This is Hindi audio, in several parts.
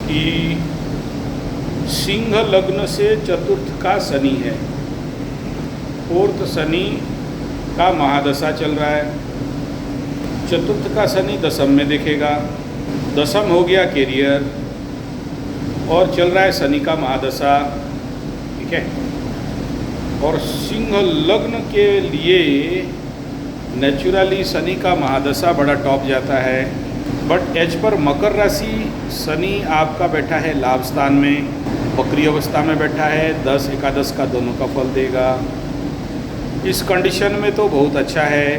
कि सिंह लग्न से चतुर्थ का शनि है, फोर्थ शनि का महादशा चल रहा है। चतुर्थ का शनि दशम में देखेगा, दशम हो गया कैरियर, और चल रहा है शनि का महादशा, ठीक है। और सिंह लग्न के लिए नेचुरली शनि का महादशा बड़ा टॉप जाता है, बट एज पर मकर राशि शनि आपका बैठा है लाभ स्थान में, वक्री अवस्था में बैठा है, 10 एकादश का दोनों का फल देगा। इस कंडीशन में तो बहुत अच्छा है,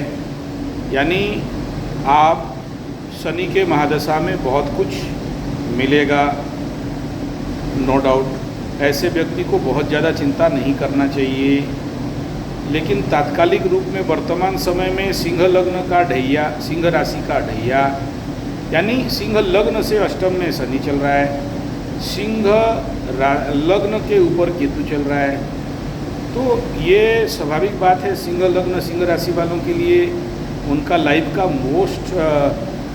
यानी आप शनि के महादशा में बहुत कुछ मिलेगा, नो डाउट। ऐसे व्यक्ति को बहुत ज़्यादा चिंता नहीं करना चाहिए, लेकिन तात्कालिक रूप में वर्तमान समय में सिंह लग्न का ढैया, सिंह राशि का ढैया, यानी सिंह लग्न से अष्टम में शनि चल रहा है, सिंह लग्न के ऊपर केतु चल रहा है, तो ये स्वाभाविक बात है। सिंह लग्न सिंह राशि वालों के लिए उनका लाइफ का मोस्ट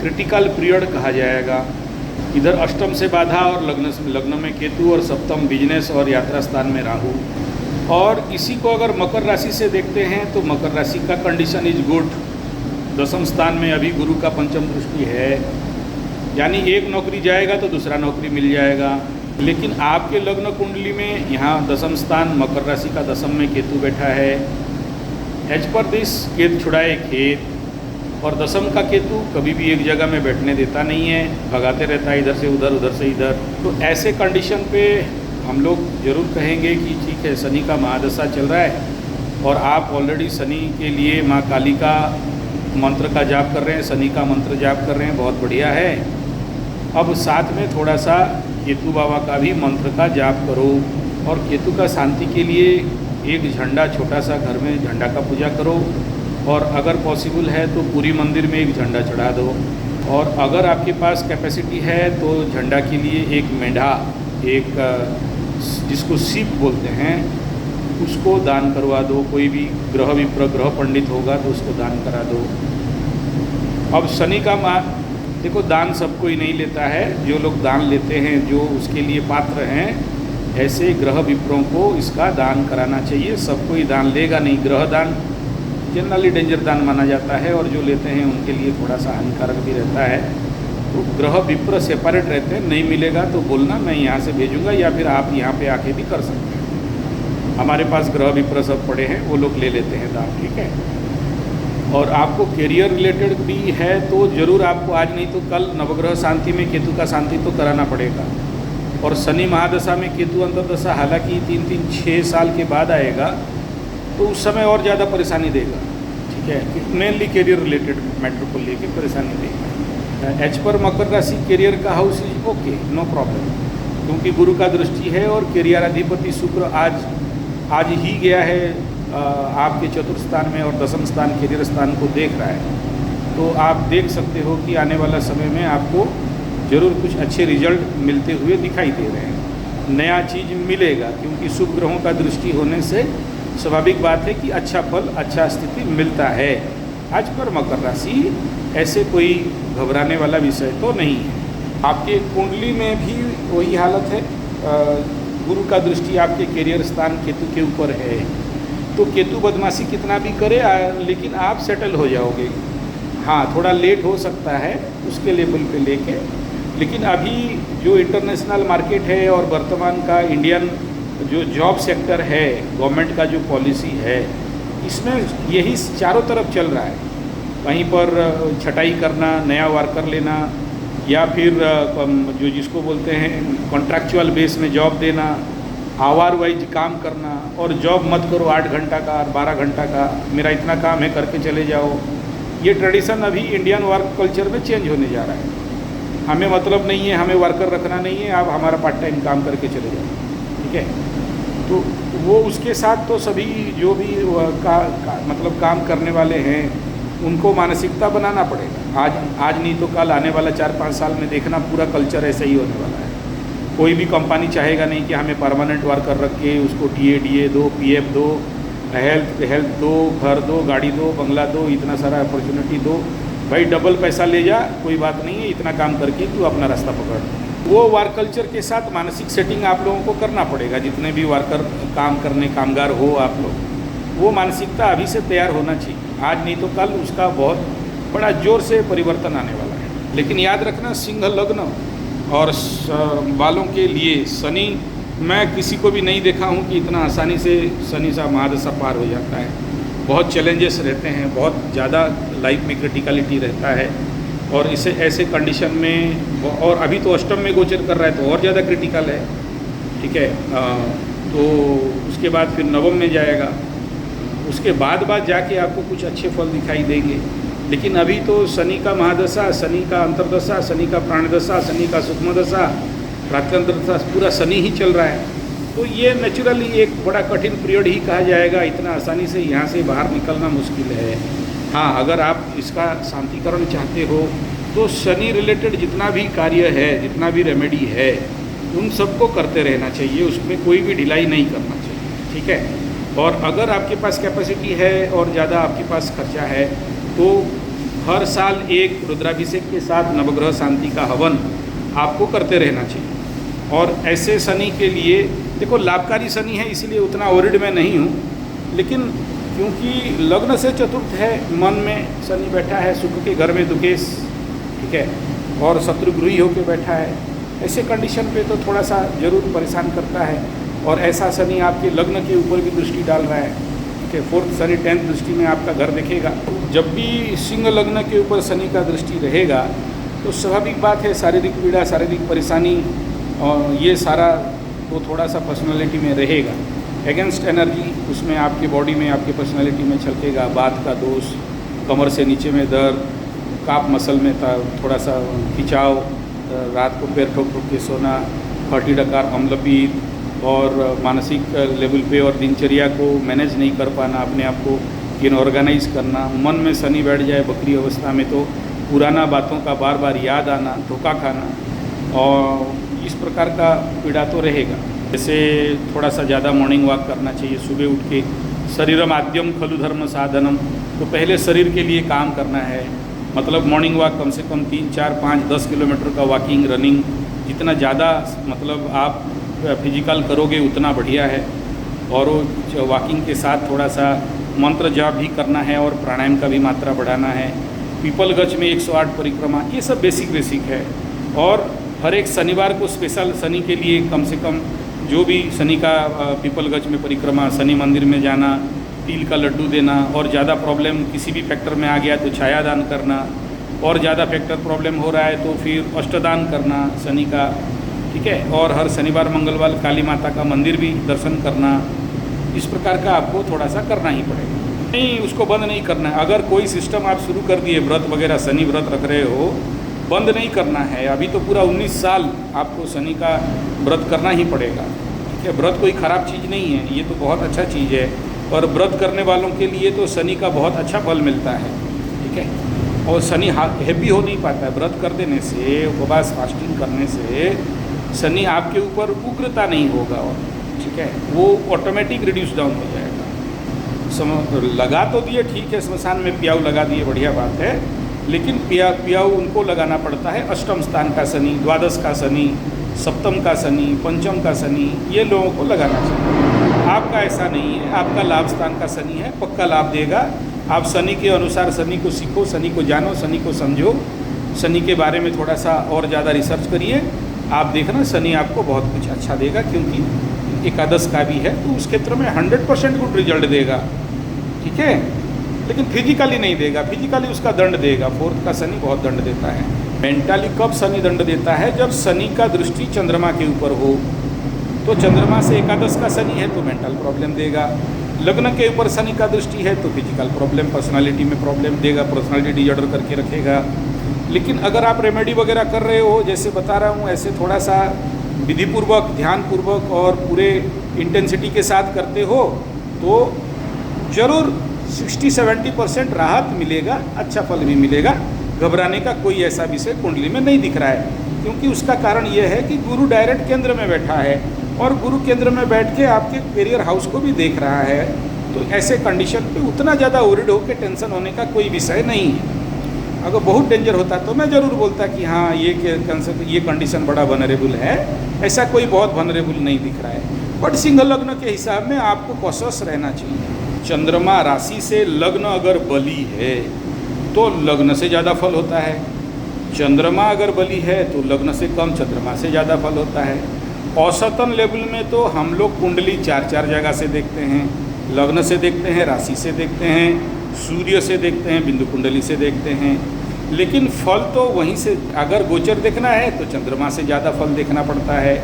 क्रिटिकल पीरियड कहा जाएगा। इधर अष्टम से बाधा और लग्न में केतु, और सप्तम बिजनेस और यात्रा स्थान में राहु। और इसी को अगर मकर राशि से देखते हैं तो मकर राशि का कंडीशन इज गुड। दसम स्थान में अभी गुरु का पंचम दृष्टि है, यानी एक नौकरी जाएगा तो दूसरा नौकरी मिल जाएगा। लेकिन आपके लग्न कुंडली में यहाँ दसम स्थान मकर राशि का दसम में केतु बैठा है। एज पर दिस केतु छुड़ाए खेत, और दसम का केतु कभी भी एक जगह में बैठने देता नहीं है, भगाते रहता है इधर से उधर, उधर से इधर। तो ऐसे कंडीशन पे हम लोग ज़रूर कहेंगे कि ठीक है, शनि का महादशा चल रहा है और आप ऑलरेडी शनि के लिए माँ काली का मंत्र का जाप कर रहे हैं, शनि का मंत्र जाप कर रहे हैं, बहुत बढ़िया है। अब साथ में थोड़ा सा केतु बाबा का भी मंत्र का जाप करो, और केतु का शांति के लिए एक झंडा, छोटा सा घर में झंडा का पूजा करो, और अगर पॉसिबल है तो पूरी मंदिर में एक झंडा चढ़ा दो। और अगर आपके पास कैपेसिटी है तो झंडा के लिए एक मेंढा, एक जिसको सीप बोलते हैं, उसको दान करवा दो। कोई भी ग्रह विप्र, ग्रह पंडित होगा तो उसको दान करा दो। अब शनि का देखो, दान सब कोई नहीं लेता है, जो लोग दान लेते हैं, जो उसके लिए पात्र हैं, ऐसे ग्रह विप्रों को इसका दान कराना चाहिए। सब कोई दान लेगा नहीं, ग्रह दान जनरली डेंजर दान माना जाता है, और जो लेते हैं उनके लिए थोड़ा सा हानिकारक भी रहता है। तो ग्रह विप्र सेपरेट रहते हैं, नहीं मिलेगा तो बोलना, मैं यहाँ से भेजूँगा, या फिर आप यहाँ पे आके भी कर सकते हैं। हमारे पास ग्रह विप्र सब पड़े हैं, वो लोग ले लेते हैं दान, ठीक है। और आपको करियर रिलेटेड भी है तो ज़रूर आपको आज नहीं तो कल नवग्रह शांति में केतु का शांति तो कराना पड़ेगा। और शनि महादशा में केतु अंतर्दशा हालांकि 3-6 साल के बाद आएगा, तो उस समय और ज़्यादा परेशानी देगा, ठीक है। मेनली करियर रिलेटेड मैटर को लेके परेशानी देगा। एज पर मकर राशि करियर का house is okay, no problem, क्योंकि गुरु का दृष्टि है और करियर अधिपति शुक्र आज ही गया है आपके चतुर्थ स्थान में, और दसम स्थान करियर स्थान को देख रहा है। तो आप देख सकते हो कि आने वाला समय में आपको ज़रूर कुछ अच्छे रिजल्ट मिलते हुए दिखाई दे रहे हैं, नया चीज़ मिलेगा, क्योंकि शुभ ग्रहों का दृष्टि होने से स्वाभाविक बात है कि अच्छा फल, अच्छा स्थिति मिलता है। आज पर मकर राशि ऐसे कोई घबराने वाला विषय तो नहीं है। आपके कुंडली में भी वही हालत है, गुरु का दृष्टि आपके करियर स्थान केतु के ऊपर है, तो केतु बदमाशी कितना भी करे लेकिन आप सेटल हो जाओगे। हाँ, थोड़ा लेट हो सकता है उसके लेवल पे लेके, लेकिन अभी जो इंटरनेशनल मार्केट है और वर्तमान का इंडियन जो जॉब सेक्टर है, गवर्नमेंट का जो पॉलिसी है, इसमें यही चारों तरफ चल रहा है। कहीं पर छटाई करना, नया वर्कर लेना, या फिर जो जिसको बोलते हैं कॉन्ट्रैक्चुअल बेस में जॉब देना, आवर वाइज काम करना, और जॉब मत करो 8 घंटा का और 12 घंटा का, मेरा इतना काम है करके चले जाओ। ये ट्रेडिशन अभी इंडियन वर्क कल्चर में चेंज होने जा रहा है। हमें मतलब नहीं है, हमें वर्कर रखना नहीं है, आप हमारा पार्ट टाइम काम करके चले जाओ, ठीक है। तो वो उसके साथ तो सभी जो भी मतलब काम करने वाले हैं उनको मानसिकता बनाना पड़ेगा। आज नहीं तो कल आने वाला 4-5 साल में देखना पूरा कल्चर ऐसे ही होने वाला है। कोई भी कंपनी चाहेगा नहीं कि हमें परमानेंट वर्कर रख के उसको टीए दो, पीएफ दो, हेल्थ दो, घर दो, गाड़ी दो, बंगला दो, इतना सारा अपॉर्चुनिटी दो। भाई डबल पैसा ले जा, कोई बात नहीं है, इतना काम करके तू अपना रास्ता पकड़। वो वर्क कल्चर के साथ मानसिक सेटिंग आप लोगों को करना पड़ेगा। जितने भी वर्कर काम करने कामगार हो आप लोग, वो मानसिकता अभी से तैयार होना चाहिए। आज नहीं तो कल उसका बहुत बड़ा जोर से परिवर्तन आने वाला है। लेकिन याद रखना, सिंह लग्न और वालों के लिए शनि, मैं किसी को भी नहीं देखा हूँ कि इतना आसानी से शनि सा महादशा पार हो जाता है। बहुत चैलेंजेस रहते हैं, बहुत ज़्यादा लाइफ में क्रिटिकलिटी रहता है। और इसे ऐसे कंडीशन में, और अभी तो अष्टम में गोचर कर रहा है तो और ज़्यादा क्रिटिकल है। ठीक है, तो उसके बाद फिर नवम में जाएगा, उसके बाद जाके आपको कुछ अच्छे फल दिखाई देंगे। लेकिन अभी तो शनि का महादशा, शनि का अंतरदशा, शनि का प्राणदशा, शनि का सूक्ष्म दशा, प्रात्यंतर दशा, पूरा शनि ही चल रहा है। तो ये नेचुरली एक बड़ा कठिन पीरियड ही कहा जाएगा। इतना आसानी से यहाँ से बाहर निकलना मुश्किल है। हाँ, अगर आप इसका शांतिकरण चाहते हो तो शनि रिलेटेड जितना भी कार्य है, जितना भी रेमेडी है, उन सबको करते रहना चाहिए। उसमें कोई भी ढिलाई नहीं करना चाहिए। ठीक है, और अगर आपके पास कैपेसिटी है और ज़्यादा आपके पास खर्चा है तो हर साल एक रुद्राभिषेक के साथ नवग्रह शांति का हवन आपको करते रहना चाहिए। और ऐसे शनि के लिए देखो, लाभकारी शनि है इसलिए उतना वरिड में नहीं हूँ, लेकिन क्योंकि लग्न से चतुर्थ है, मन में शनि बैठा है, शुक्र के घर में दुकेश, ठीक है, और शत्रुगृही होकर बैठा है, ऐसे कंडीशन पे तो थोड़ा सा जरूर परेशान करता है। और ऐसा शनि आपके लग्न के ऊपर भी दृष्टि डाल रहा है। ठीक है, 4th शनि 10th दृष्टि में आपका घर देखेगा। जब भी सिंह लग्न के ऊपर शनि का दृष्टि रहेगा तो स्वाभाविक बात है, शारीरिक पीड़ा, शारीरिक परेशानी, और ये सारा तो थोड़ा सा पर्सनालिटी में रहेगा। अगेंस्ट एनर्जी उसमें आपके बॉडी में, आपके पर्सनालिटी में छलकेगा। बात का दोष, कमर से नीचे में दर्द, काप मसल में थोड़ा सा खिंचाव, रात को पैर ठोक ठोक के सोना, फटी डकार, अम्लपीत, और मानसिक लेवल पे और दिनचर्या को मैनेज नहीं कर पाना, अपने आप को इनऑर्गेनाइज करना। मन में शनि बैठ जाए बकरी अवस्था में तो पुराना बातों का बार बार याद आना, धोखा खाना, और इस प्रकार का पीड़ा तो रहेगा। जैसे थोड़ा सा ज़्यादा मॉर्निंग वॉक करना चाहिए सुबह उठ के। शरीरम आद्यम खलु धर्म साधनम, तो पहले शरीर के लिए काम करना है। मतलब मॉर्निंग वॉक कम से कम 3, 4, 5, 10 किलोमीटर का वॉकिंग, रनिंग, जितना ज़्यादा मतलब आप फिजिकल करोगे उतना बढ़िया है। और वो वॉकिंग के साथ थोड़ा सा मंत्र जाप भी करना है और प्राणायाम का भी मात्रा बढ़ाना है। पीपल गज में 108 परिक्रमा, ये सब बेसिक है। और हर एक शनिवार को स्पेशल शनि के लिए कम से कम जो भी शनि का पीपल गज में परिक्रमा, शनि मंदिर में जाना, तिल का लड्डू देना, और ज़्यादा प्रॉब्लम किसी भी फैक्टर में आ गया तो छाया दान करना, और ज़्यादा फैक्टर प्रॉब्लम हो रहा है तो फिर अष्टदान करना शनि का। ठीक है, और हर शनिवार मंगलवार काली माता का मंदिर भी दर्शन करना। इस प्रकार का आपको थोड़ा सा करना ही पड़ेगा, नहीं उसको बंद नहीं करना है। अगर कोई सिस्टम आप शुरू कर दिए, व्रत वगैरह शनि व्रत रख रहे हो, बंद नहीं करना है। अभी तो पूरा 19 साल आपको शनि का व्रत करना ही पड़ेगा। ठीक है, व्रत कोई ख़राब चीज़ नहीं है, ये तो बहुत अच्छा चीज़ है। और व्रत करने वालों के लिए तो शनि का बहुत अच्छा फल मिलता है। ठीक है, और शनि हैप्पी हो नहीं पाता है। व्रत कर देने से, उपवास फास्टिंग करने से शनि आपके ऊपर उग्रता नहीं होगा। और ठीक है, वो ऑटोमेटिक रिड्यूस डाउन हो जाएगा। लगा तो दिए, ठीक है, स्मशान में प्याऊ लगा दिए, बढ़िया बात है, लेकिन प्याऊ उनको लगाना पड़ता है अष्टम स्थान का शनि, द्वादश का शनि, सप्तम का शनि, पंचम का शनि, ये लोगों को लगाना चाहिए। आपका ऐसा नहीं है, आपका लाभ स्थान का शनि है, पक्का लाभ देगा। आप शनि के अनुसार शनि को सीखो, शनि को जानो, शनि को समझो, शनि के बारे में थोड़ा सा और ज़्यादा रिसर्च करिए। आप देखना शनि आपको बहुत कुछ अच्छा देगा, क्योंकि एकादश का भी है तो उस क्षेत्र में 100% गुड रिजल्ट देगा। ठीक है, लेकिन फिजिकली नहीं देगा, फिजिकली उसका दंड देगा। 4th का शनि बहुत दंड देता है। मेंटली कब शनि दंड देता है? जब शनि का दृष्टि चंद्रमा के ऊपर हो। तो चंद्रमा से एकादश का शनि है तो मेंटल प्रॉब्लम देगा। लग्न के ऊपर शनि का दृष्टि है तो फिजिकल प्रॉब्लम, पर्सनालिटी में प्रॉब्लम देगा, पर्सनालिटी डिजॉर्डर करके रखेगा। लेकिन अगर आप रेमेडी वगैरह कर रहे हो, जैसे बता रहा हूँ, ऐसे थोड़ा सा विधिपूर्वक, ध्यानपूर्वक और पूरे इंटेंसिटी के साथ करते हो तो ज़रूर 60-70% राहत मिलेगा, अच्छा फल भी मिलेगा। घबराने का कोई ऐसा विषय कुंडली में नहीं दिख रहा है, क्योंकि उसका कारण यह है कि गुरु डायरेक्ट केंद्र में बैठा है और गुरु केंद्र में बैठ के आपके करियर हाउस को भी देख रहा है। तो ऐसे कंडीशन पे उतना ज़्यादा वरीड होकर टेंशन होने का कोई विषय नहीं है। अगर बहुत डेंजर होता तो मैं ज़रूर बोलता कि हाँ ये कंसेप्ट, ये कंडीशन बड़ा वनरेबल है। ऐसा कोई बहुत वनरेबल नहीं दिख रहा है। बट सिंह लग्न के हिसाब में आपको कॉशियस रहना चाहिए। चंद्रमा राशि से लग्न अगर बली है तो लग्न से ज़्यादा फल होता है, चंद्रमा अगर बली है तो लग्न से कम, चंद्रमा से ज़्यादा फल होता है। औसतन लेवल में तो हम लोग कुंडली 4 जगह से देखते हैं, लग्न से देखते हैं, राशि से देखते हैं, सूर्य से देखते हैं, बिंदु कुंडली से देखते हैं। लेकिन फल तो वहीं से, अगर गोचर देखना है तो चंद्रमा से ज़्यादा फल देखना पड़ता है।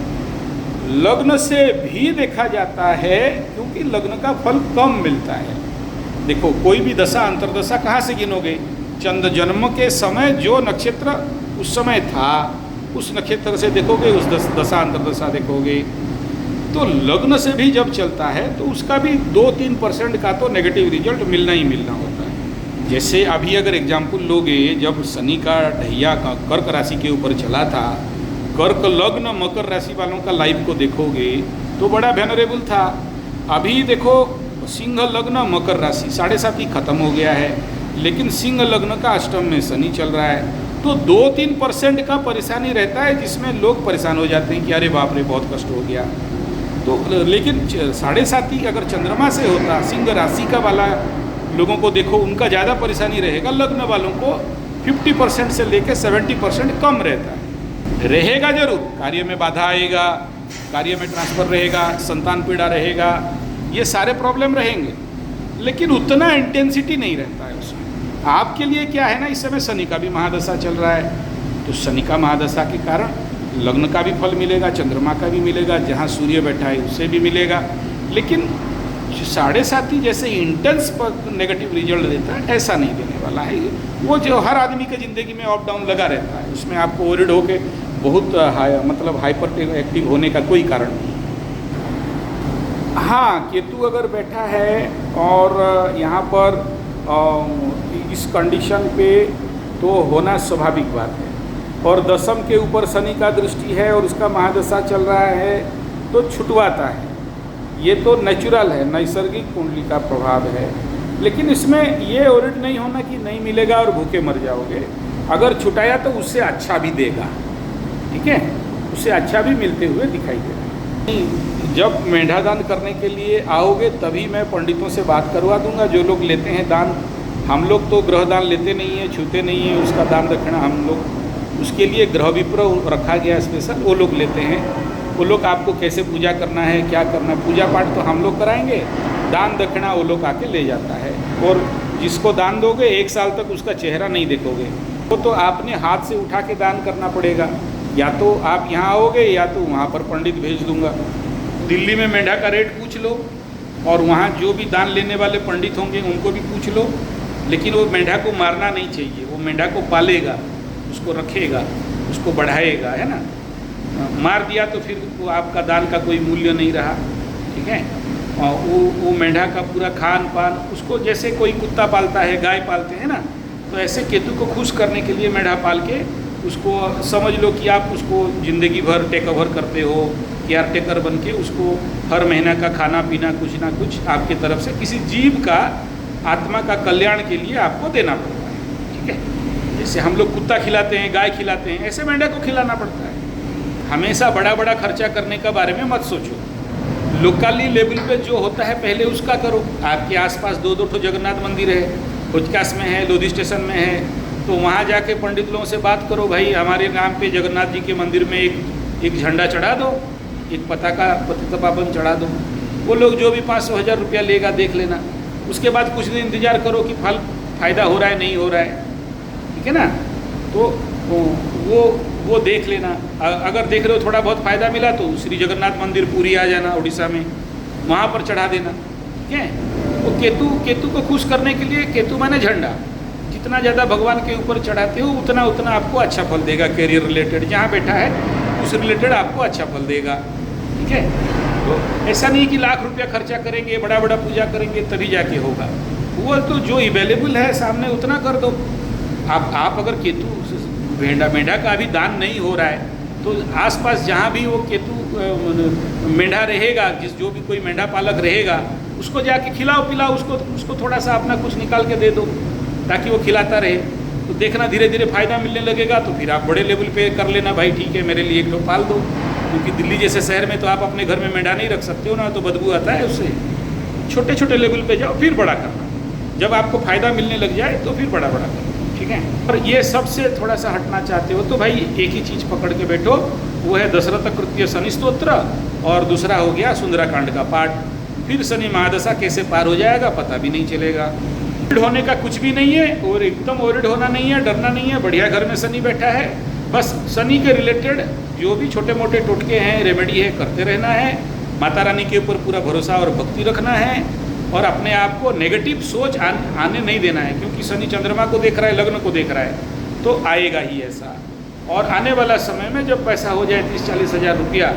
लग्न से भी देखा जाता है क्योंकि लग्न का फल कम मिलता है। देखो कोई भी दशा अंतर्दशा कहाँ से गिनोगे? चंद्र जन्म के समय जो नक्षत्र उस समय था उस नक्षत्र से देखोगे, उस दशा अंतर्दशा देखोगे। तो लग्न से भी जब चलता है तो उसका भी 2-3% का तो नेगेटिव रिजल्ट मिलना ही मिलना होता है। जैसे अभी अगर एग्जाम्पल लोगे, जब शनि का ढैया का कर्क राशि के ऊपर चला था, कर्क लग्न मकर राशि वालों का लाइव को देखोगे तो बड़ा वेनरेबल था। अभी देखो सिंह लग्न मकर राशि 7.5 खत्म हो गया है, लेकिन सिंह लग्न का अष्टम में शनि चल रहा है। तो 2-3% का परेशानी रहता है जिसमें लोग परेशान हो जाते हैं कि अरे बाप रे बहुत कष्ट हो गया। तो लेकिन 7.5 अगर चंद्रमा से होता, सिंह राशि का वाला लोगों को देखो उनका ज़्यादा परेशानी रहेगा, लग्न वालों को 50% से लेकर 70% कम रहता है। रहेगा जरूर, कार्य में बाधा आएगा, कार्य में ट्रांसफर रहेगा, संतान पीड़ा रहेगा, ये सारे प्रॉब्लम रहेंगे, लेकिन उतना इंटेंसिटी नहीं रहता है उसमें। आपके लिए क्या है ना, इस समय शनि का भी महादशा चल रहा है, तो शनि का महादशा के कारण लग्न का भी फल मिलेगा, चंद्रमा का भी मिलेगा, जहाँ सूर्य बैठा है उससे भी मिलेगा। लेकिन 7.5 जैसे इंटेंस पर नेगेटिव रिजल्ट देता है ऐसा नहीं देने वाला है। वो जो हर आदमी के ज़िंदगी में अप डाउन लगा रहता है, उसमें आपको वरिड होके बहुत मतलब हाइपर एक्टिव होने का कोई कारण नहीं। हाँ, केतु अगर बैठा है और यहाँ पर इस कंडीशन पे तो होना स्वाभाविक बात है। और दशम के ऊपर शनि का दृष्टि है और उसका महादशा चल रहा है तो छुटवाता है। ये तो नेचुरल है, नैसर्गिक कुंडली का प्रभाव है। लेकिन इसमें ये ओरिड नहीं होना कि नहीं मिलेगा और भूखे मर जाओगे। अगर छुटाया तो उससे अच्छा भी देगा, ठीक है, उससे अच्छा भी मिलते हुए दिखाई देगा। जब मेंढा दान करने के लिए आओगे तभी मैं पंडितों से बात करवा दूंगा। जो लोग लेते हैं दान, हम लोग तो ग्रह दान लेते नहीं हैं, छूते नहीं हैं, उसका दान दक्षिणा हम लोग, उसके लिए ग्रह विप्र रखा गया स्पेशल, वो लोग लेते हैं। वो लोग आपको कैसे पूजा करना है, क्या करना है, पूजा पाठ तो हम लोग कराएंगे, दान दक्षिणा वो लोग आके ले जाता है। और जिसको दान दोगे 1 साल तक उसका चेहरा नहीं देखोगे, वो तो आपने हाथ से उठा के दान करना पड़ेगा। या तो आप यहाँ आओगे या तो वहाँ पर पंडित भेज दूँगा। दिल्ली में मेंढा का रेट पूछ लो और वहाँ जो भी दान लेने वाले पंडित होंगे उनको भी पूछ लो। लेकिन वो मेंढा को मारना नहीं चाहिए, वो मेंढा को पालेगा, उसको रखेगा, उसको बढ़ाएगा, है ना। मार दिया तो फिर वो आपका दान का कोई मूल्य नहीं रहा, ठीक है। वो मेंढा का पूरा खान पान, उसको जैसे कोई कुत्ता पालता है, गाय पालते हैं ना, तो ऐसे केतु को खुश करने के लिए मेंढा पाल के उसको समझ लो कि आप उसको ज़िंदगी भर टेक ओवर करते हो, केयर टेकर बन के उसको हर महीना का खाना पीना कुछ ना कुछ आपके तरफ से किसी जीव का आत्मा का कल्याण के लिए आपको देना पड़ता है, ठीक है। जैसे हम लोग कुत्ता खिलाते हैं, गाय खिलाते हैं, ऐसे मेंढा को खिलाना पड़ता है। हमेशा बड़ा बड़ा खर्चा करने का बारे में मत सोचो। लोकली लेवल पे जो होता है पहले उसका करो। आपके आसपास 2-2 ठो जगन्नाथ मंदिर है, उचकास में है, लोधी स्टेशन में है, तो वहाँ जाके पंडित लोगों से बात करो, भाई हमारे नाम पे जगन्नाथ जी के मंदिर में एक झंडा चढ़ा दो, एक पताका प्रतिष्ठापन चढ़ा दो। वो लोग जो भी 500-1000 रुपया लेगा देख लेना। उसके बाद कुछ दिन इंतजार करो कि फ़ायदा हो रहा है नहीं हो रहा है, ठीक है ना। तो वो देख लेना। अगर देख रहे हो थोड़ा बहुत फ़ायदा मिला तो श्री जगन्नाथ मंदिर पुरी आ जाना उड़ीसा में, वहाँ पर चढ़ा देना, ठीक है। वो केतु को खुश करने के लिए, केतु माने झंडा, जितना ज़्यादा भगवान के ऊपर चढ़ाते हो उतना उतना आपको अच्छा फल देगा। कैरियर रिलेटेड जहाँ बैठा है उस रिलेटेड आपको अच्छा फल देगा, ठीक है। तो ऐसा नहीं कि लाख रुपया खर्चा करेंगे, बड़ा बड़ा पूजा करेंगे तभी जाके होगा। वो तो जो अवेलेबल है सामने उतना कर दो। आप अगर केतु मेंढा का अभी दान नहीं हो रहा है तो आसपास जहाँ भी वो केतु मेंढा रहेगा, जो भी कोई मेंढा पालक रहेगा, उसको जाके खिलाओ पिलाओ, उसको थोड़ा सा अपना कुछ निकाल के दे दो ताकि वो खिलाता रहे। तो देखना धीरे धीरे फ़ायदा मिलने लगेगा तो फिर आप बड़े लेवल पे कर लेना, भाई ठीक है मेरे लिए एक दो पाल दो। क्योंकि दिल्ली जैसे शहर में तो आप अपने घर में मेंढा नहीं रख सकते हो ना, तो बदबू आता है उससे। छोटे छोटे लेवल पे जाओ फिर बड़ा करना, जब आपको फ़ायदा मिलने लग जाए तो फिर बड़ा बड़ा करना, ठीक है। और ये सबसे थोड़ा सा हटना चाहते हो तो भाई एक ही चीज़ पकड़ के बैठो, वो है दशरथ कृत्य शनि स्तोत्र, और दूसरा हो गया सुंदराकांड का पाठ। फिर शनि महादशा कैसे पार हो जाएगा पता भी नहीं चलेगा। ओरिड होने का कुछ भी नहीं है, और एकदम ओरिड होना नहीं है, डरना नहीं है। बढ़िया घर में शनि बैठा है, बस शनि के रिलेटेड जो भी छोटे मोटे टोटके हैं, रेमेडी है, करते रहना है। माता रानी के ऊपर पूरा भरोसा और भक्ति रखना है, और अपने आप को नेगेटिव सोच आने नहीं देना है। क्योंकि शनि चंद्रमा को देख रहा है, लग्न को देख रहा है, तो आएगा ही ऐसा। और आने वाला समय में जब पैसा हो जाए 30-40 हज़ार रुपया,